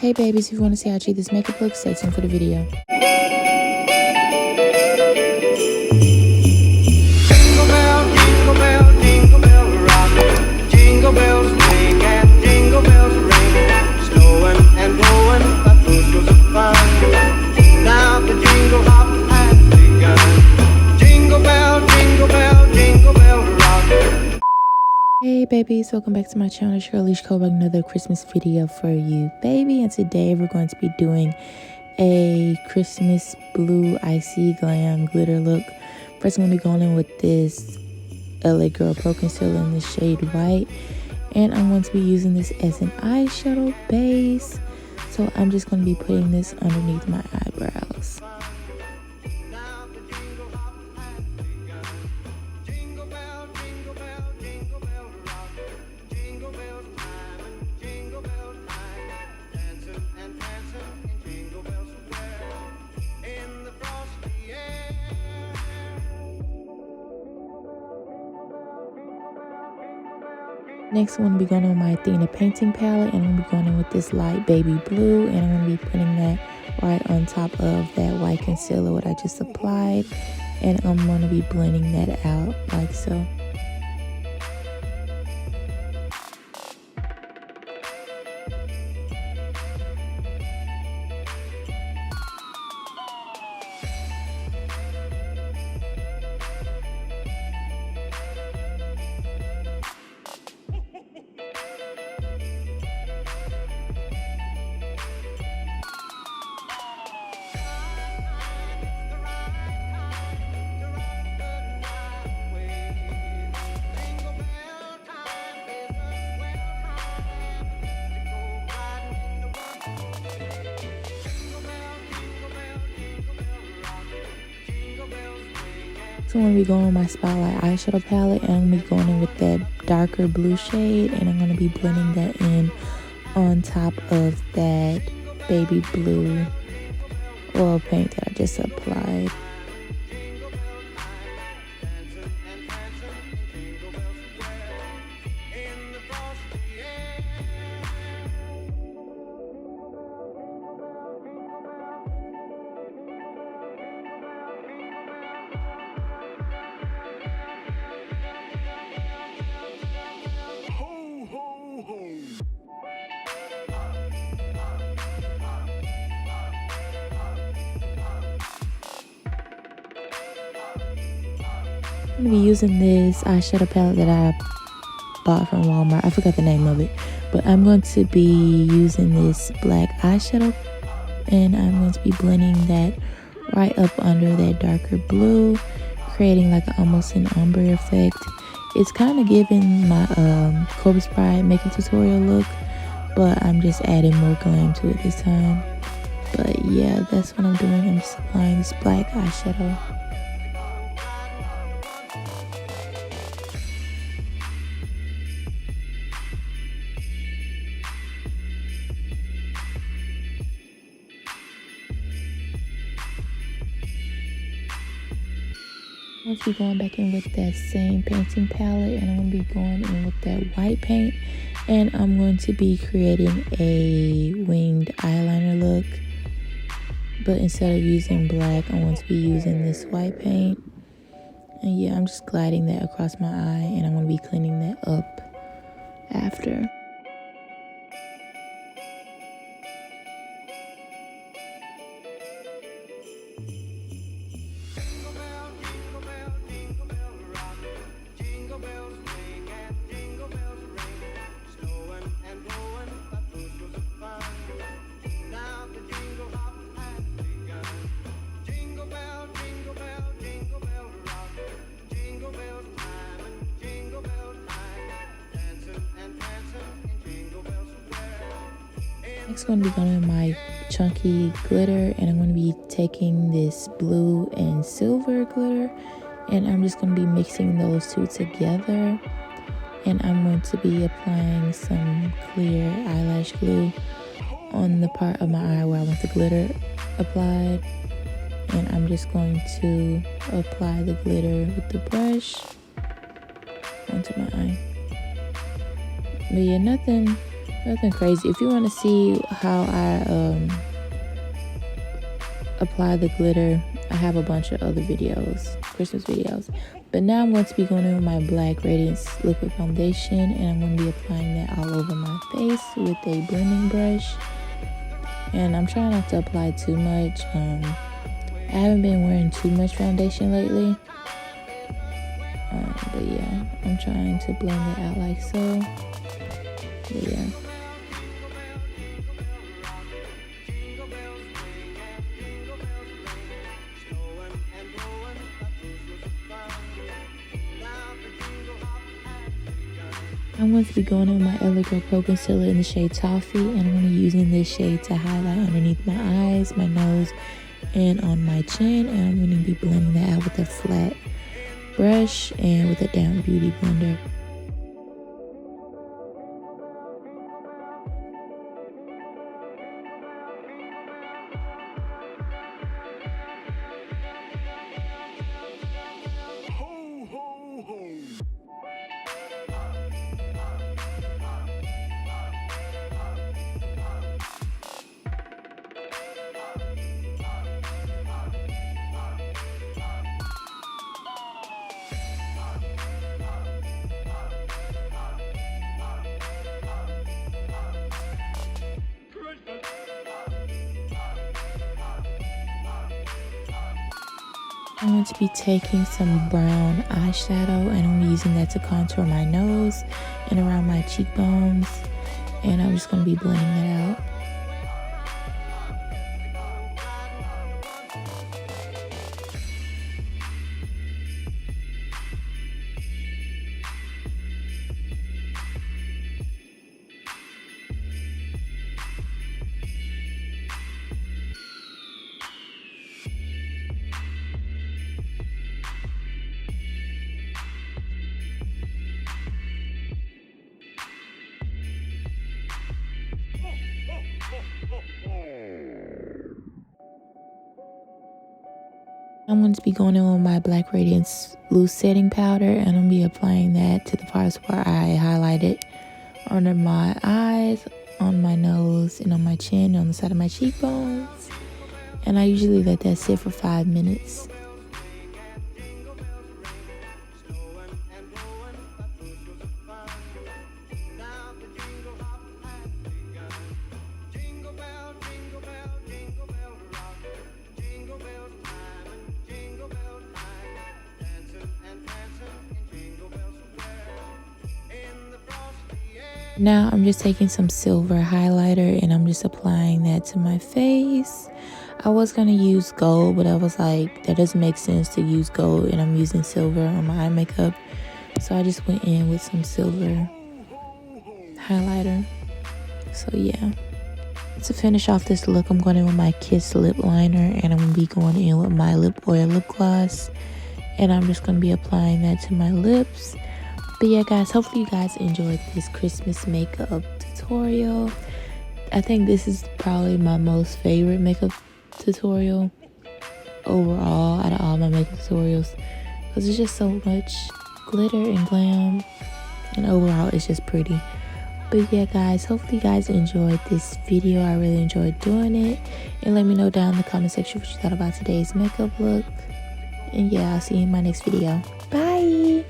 Hey babies, if you want to see how cheap this makeup looks, stay tuned for the video. Jingle bell, jingle bell rock. Jingle bells swing and jingle bells ring. Snowing and blowing up bushels of fun. Now the jingle hop has begun. Jingle bell, jingle bell, jingle bell rock. Hey babies, welcome back to my channel. It's your Alysia back with another Christmas video for you, baby. And today we're going to be doing a Christmas blue icy glam glitter look. First, I'm going to be going in with this LA Girl Pro Concealer in the shade white. And I'm going to be using this as an eyeshadow base. So I'm just going to be putting this underneath my eyebrows. Next, I'm going to be going on my Athena painting palette, and I'm going to be going in with this light baby blue, and I'm going to be putting that right on top of that white concealer what I just applied, and I'm going to be blending that out like so. So I'm going to be going on my Spotlight eyeshadow palette, and I'm going to be going in with that darker blue shade, and I'm going to be blending that in on top of that baby blue oil paint that I just applied. I'm going to be using this eyeshadow palette that I bought from Walmart. I forgot the name of it. But I'm going to be using this black eyeshadow, and I'm going to be blending that right up under that darker blue, creating like almost an ombre effect. It's kind of giving my Corpse Bride makeup tutorial look, but I'm just adding more glam to it this time. But yeah, that's what I'm doing. I'm just applying this black eyeshadow. I'm going to be going back in with that same painting palette, and I'm going to be going in with that white paint, and I'm going to be creating a winged eyeliner look, but instead of using black, I'm going to be using this white paint. And yeah, I'm just gliding that across my eye, and I'm going to be cleaning that up after. Next, I'm going to be going in my chunky glitter, and I'm going to be taking this blue and silver glitter, and I'm just going to be mixing those two together, and I'm going to be applying some clear eyelash glue on the part of my eye where I want the glitter applied, and I'm just going to apply the glitter with the brush onto my eye. But yeah, nothing Nothing crazy. If you want to see how I apply the glitter, I have a bunch of other videos, Christmas videos. But now I'm going to be going in with my Black Radiance liquid foundation, and I'm going to be applying that all over my face with a blending brush. And I'm trying not to apply too much. I haven't been wearing too much foundation lately. But yeah, I'm trying to blend it out like so. But yeah. I'm going to be going in with my Erykah Pro Concealer in the shade Toffee, and I'm going to be using this shade to highlight underneath my eyes, my nose, and on my chin. And I'm going to be blending that out with a flat brush and with a damp beauty blender. I'm going to be taking some brown eyeshadow, and I'm using that to contour my nose and around my cheekbones. And I'm just going to be blending that out. I'm going to be going in with my Black Radiance loose setting powder, and I'm going to be applying that to the parts where I highlighted under my eyes, on my nose, and on my chin, on the side of my cheekbones. And I usually let that sit for 5 minutes. Now I'm just taking some silver highlighter, and I'm just applying that to my face. I was going to use gold, but I was like, that doesn't make sense to use gold, and I'm using silver on my eye makeup. So I just went in with some silver highlighter. So yeah. To finish off this look, I'm going in with my Kiss lip liner, and I'm going to be going in with my lip oil lip gloss. And I'm just going to be applying that to my lips. But yeah, guys, hopefully you guys enjoyed this Christmas makeup tutorial. I think this is probably my most favorite makeup tutorial overall out of all my makeup tutorials, because it's just so much glitter and glam, and overall it's just pretty. But yeah, guys, hopefully you guys enjoyed this video. I really enjoyed doing it, and let me know down in the comment section what you thought about today's makeup look. And yeah, I'll see you in my next video. Bye.